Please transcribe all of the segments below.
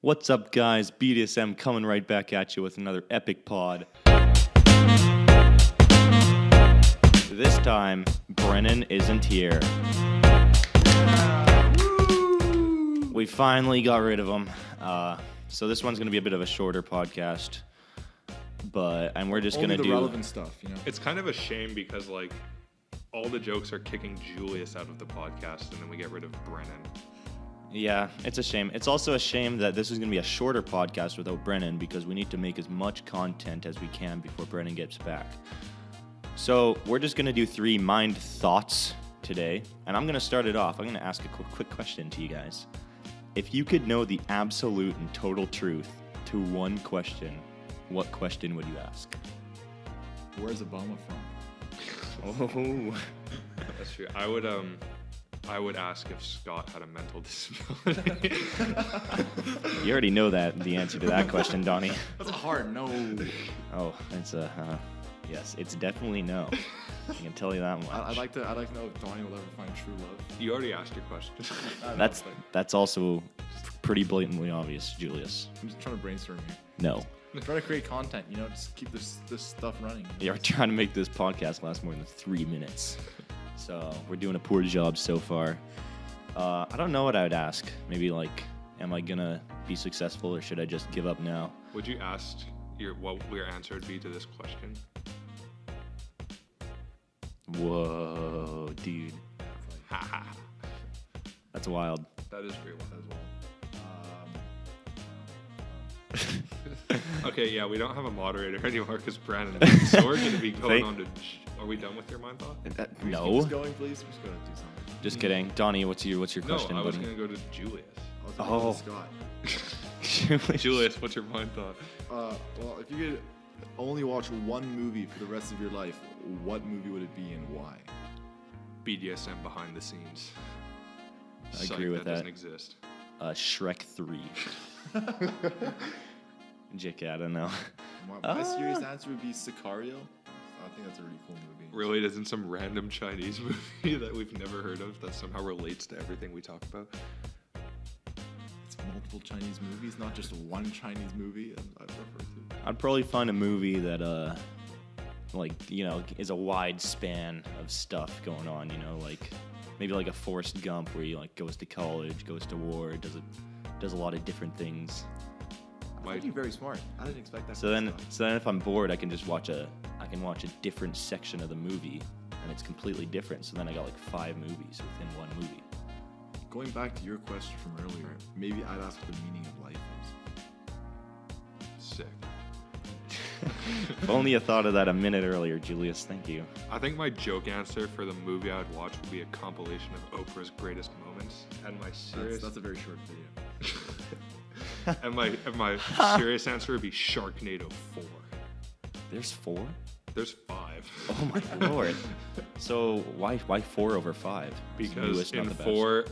What's up, guys? BDSM coming right back at you with another epic pod. This time, Brannon isn't here. We finally got rid of him. So this one's going to be a bit of a shorter podcast. And we're just going to do... relevant stuff, you know? It's kind of a shame because, like, all the jokes are kicking Julius out of the podcast, and then we get rid of Brannon. Yeah, it's a shame. It's also a shame that this is going to be a shorter podcast without Brannon because we need to make as much content as we can before Brannon gets back. So we're just going to do 3 mind thoughts today, and I'm going to start it off. I'm going to ask a quick question to you guys. If you could know the absolute and total truth to one question, what question would you ask? Where's Obama from? Oh, That's true. I would ask if Scott had a mental disability. you already know the answer to that question, Donnie. That's a hard no. Oh, it's yes, it's definitely no. I can tell you that much. I'd like to know if Donnie will ever find true love. You already asked your question. That's also pretty blatantly obvious, Julius. I'm just trying to brainstorm here. No. I'm trying to create content, just keep this stuff running. You're trying to make this podcast last more than 3 minutes. So we're doing a poor job so far. I don't know what I would ask. Maybe like, am I gonna be successful or should I just give up now? Would you ask what your answer would be to this question? Whoa, dude. That's wild. That is pretty wild As as well. Okay, yeah, we don't have a moderator anymore because Brannon. So we're going to be going on to. Are we done with your mind thought? No. Keep us going, please. We're just gonna do something. Just kidding. Donnie, what's your question, I was buddy? going to go to Julius. Oh, Scott. Julius, what's your mind thought? Well, if you could only watch one movie for the rest of your life, what movie would it be and why? BDSM behind the scenes. I agree with that. Doesn't exist. Shrek 3. JK, I don't know. My serious answer would be Sicario. I think that's a really cool movie. Really, it isn't some random Chinese movie that we've never heard of that somehow relates to everything we talk about. It's multiple Chinese movies, not just one Chinese movie. I prefer to. I'd probably find a movie that, is a wide span of stuff going on, like maybe like a Forrest Gump where he like goes to college, goes to war, does a lot of different things. You're very smart. I didn't expect that. So then if I'm bored, I can just watch a different section of the movie, and it's completely different. So then I got like 5 movies within one movie. Going back to your question from earlier, maybe I'd ask what the meaning of life is. Sick. If only you thought of that a minute earlier, Julius. Thank you. I think my joke answer for the movie I would watch would be a compilation of Oprah's greatest moments. And my serious That's a very short video. and my serious answer would be Sharknado 4. There's 4? There's 5. Oh my lord. So why 4 over 5? Because in 4,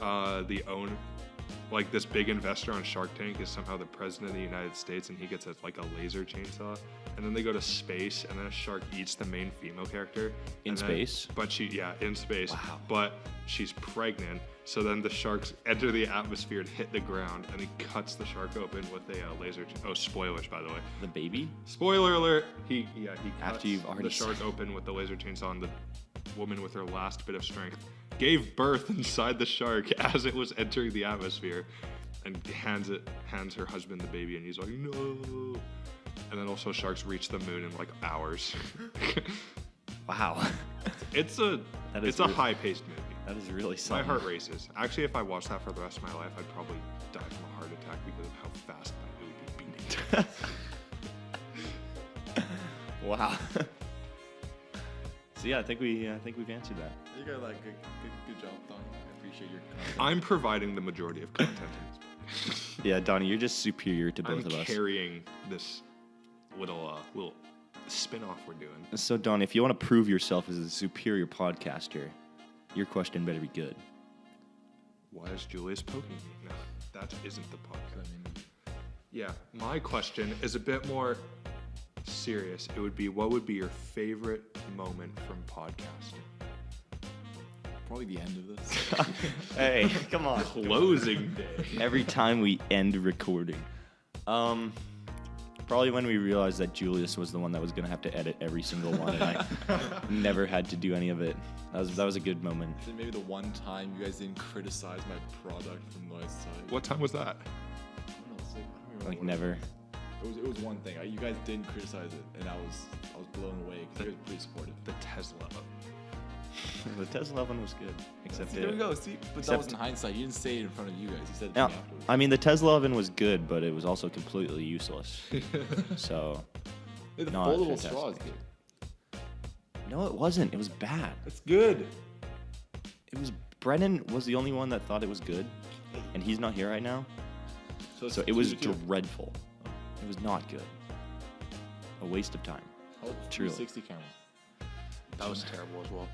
this big investor on Shark Tank is somehow the president of the United States, and he gets a laser chainsaw, and then they go to space, and then a shark eats the main female character in space. In space. Wow. But she's pregnant, so then the sharks enter the atmosphere and hit the ground, and he cuts the shark open with a laser. Oh, spoilers, by the way. The baby? Spoiler alert! He cuts After you've already the shark open with the laser chainsaw, and the woman with her last bit of strength gave birth inside the shark as it was entering the atmosphere, and hands her husband the baby, and he's like, no. And then also sharks reach the moon in hours. Wow. It's a high-paced movie. That is really something. My heart races. Actually, if I watched that for the rest of my life, I'd probably die from a heart attack because of how fast my it would be beating. Wow. So yeah, I think we've answered that. You got good job, Donnie. I appreciate your content. I'm providing the majority of content in this book. Yeah, Donnie, you're just superior to both of us. I'm carrying this little spin-off we're doing. So Donnie, if you want to prove yourself as a superior podcaster, your question better be good. Why is Julius poking me? No, that isn't the podcast. Yeah, my question is a bit more serious. It would be, what would be your favorite moment from podcasting? Probably the end of this. Hey, come on. Closing day. Every time we end recording. Probably when we realized that Julius was the one that was gonna have to edit every single one, and I never had to do any of it. That was a good moment. Then maybe the one time you guys didn't criticize my product from Noise side. What time was that? I don't know, it's like, I don't remember Like what never. It was one thing. You guys didn't criticize it, and I was blown away because you guys were pretty supportive. The Tesla. The Tesla one was good, except See, there we go. See, but that was except- in hindsight. You didn't say it in front of you guys. You said it to Yeah, me afterwards. I mean the Tesla oven was good, but it was also completely useless. So Hey, the not foldable fantastic. straw is good. no, it wasn't. It was bad. It's good. It was Brennan was the only one that thought it was good, and he's not here right now. So it was dreadful. It was not good. A waste of time. Truly. 360 camera. That was terrible as well.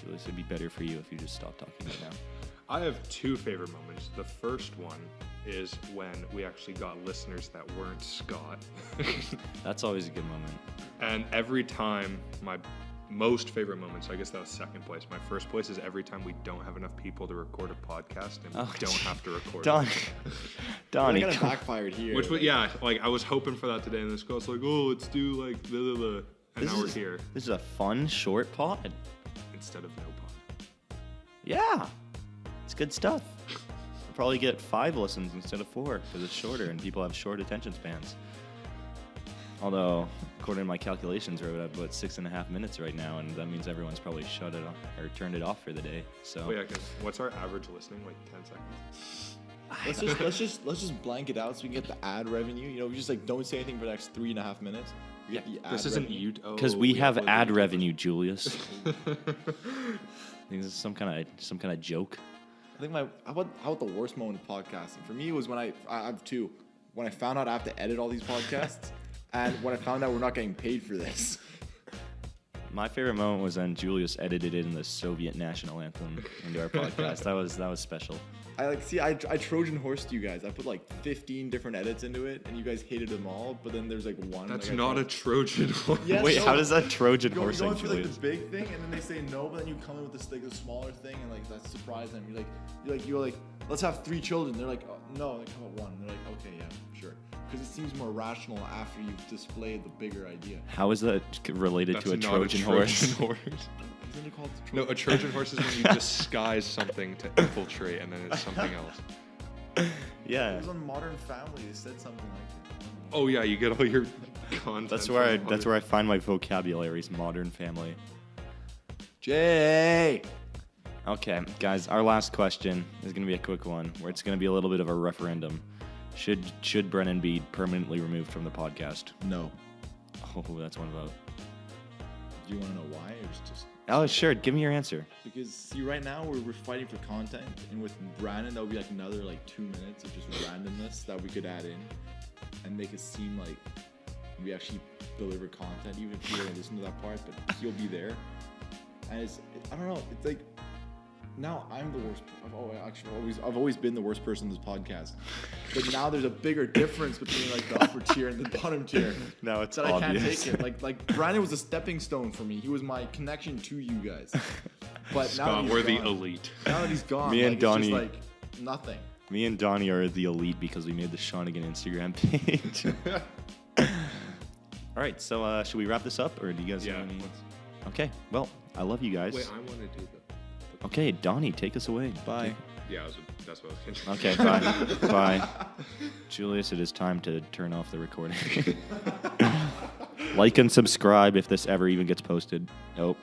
Julius, it'd be better for you if you just stopped talking right now. I have two favorite moments. The first one is when we actually got listeners that weren't Scott. That's always a good moment. And every time, my most favorite moments, I guess that was second place. My first place is every time we don't have enough people to record a podcast and we Oh, don't have to record Don, it. Donnie, That kind of backfired here. Which, yeah, like I was hoping for that today, and this girl's like, oh, let's do like blah, blah, blah. And now we're here This is a fun short pod. instead of no pod. Yeah, it's good stuff. We'll probably get 5 listens instead of 4 because it's shorter and people have short attention spans. Although, according to my calculations, we're at about 6.5 minutes right now, and that means everyone's probably shut it off or turned it off for the day. So Oh yeah, because what's our average listening? Like 10 seconds. let's just blank it out so we can get the ad revenue. You know, we just like don't say anything for the next 3.5 minutes. We get the ad This isn't revenue. you. because we have upload ad YouTube. revenue, Julius. I think this is some kind of joke. I think how about the worst moment of podcasting for me was when I have two. When I found out I have to edit all these podcasts, and when I found out we're not getting paid for this. My favorite moment was when Julius edited in the Soviet national anthem into our podcast. That was special. I Trojan horsed you guys. I put like 15 different edits into it, and you guys hated them all. But then there's like one. That's like, I not a found- Trojan horse. Yes, Wait, no. how does that Trojan You're horse going thing, through like Julius? the big thing, and then they say no, but then you come in with this like the smaller thing, and like that's surprise them. You're like, let's have 3 children. They're like, oh, no, they come at 1. They're like, okay, yeah, sure, because it seems more rational after you've displayed the bigger idea. How is that related That's to a not Trojan horse? Isn't it called No, a Trojan horse is when you disguise something to infiltrate, and then it's something else. Yeah, It was on Modern Family. They said something like that. Oh yeah, you get all your content. that's where I find my vocabulary is Modern Family. Jay. Okay, guys, our last question is going to be a quick one, where it's going to be a little bit of a referendum. Should Brennan be permanently removed from the podcast? No. Oh, that's one vote. Do you want to know why, or just? Oh, sure. Give me your answer. Because see, right now we're fighting for content, and with Brannon, that would be like another like 2 minutes of just randomness that we could add in, and make it seem like we actually deliver content, even if you don't listen to that part, but he'll be there. And I don't know. It's like now I'm the worst. I've always been the worst person in this podcast, but now there's a bigger difference between like the upper tier and the bottom tier. Now it's that I can't obvious. take it. Like Brandon was a stepping stone for me. He was my connection to you guys. But now that Scott, he's we're the gone, elite. now that he's gone, Me and like, it's just Donnie- like nothing. Me and Donnie are the elite because we made the Shawnigan Instagram page. All right, so should we wrap this up, or do you guys Yeah. have any? Okay, well, I love you guys. Wait, I want to do the. Okay, Donnie, take us away. Bye. Yeah, that's what I was thinking. Okay, bye. Bye. Julius, it is time to turn off the recording. Like and subscribe if this ever even gets posted. Nope.